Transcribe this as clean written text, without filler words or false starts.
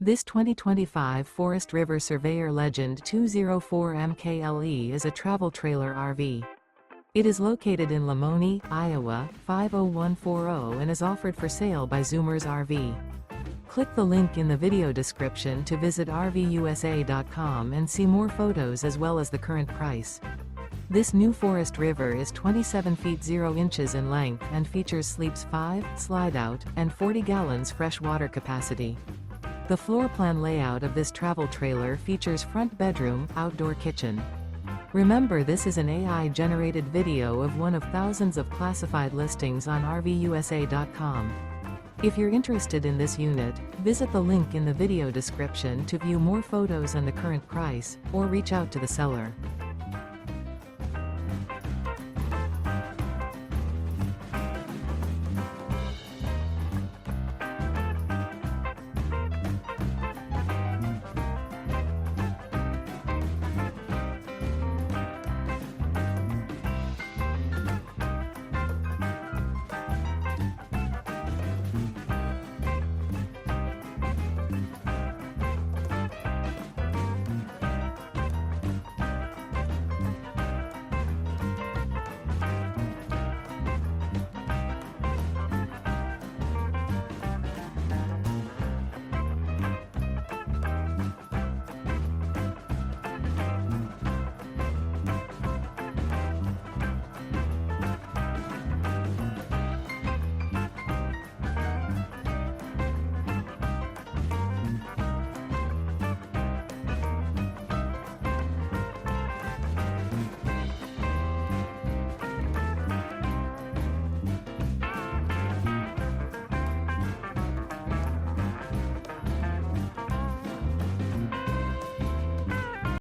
This 2025 Forest River Surveyor Legend 204 MKLE is a travel trailer RV. It is located in Lamoni, Iowa, 50140 and is offered for sale by Zoomers RV. Click the link in the video description to visit RVUSA.com and see more photos as well as the current price. This new Forest River is 27 feet 0 inches in length and features sleeps 5, Slideout, and 40 gallons fresh water capacity. The floor plan layout of this travel trailer features front bedroom, outdoor kitchen. Remember, this is an AI-generated video of one of thousands of classified listings on RVUSA.com. If you're interested in this unit, visit the link in the video description to view more photos and the current price, or reach out to the seller.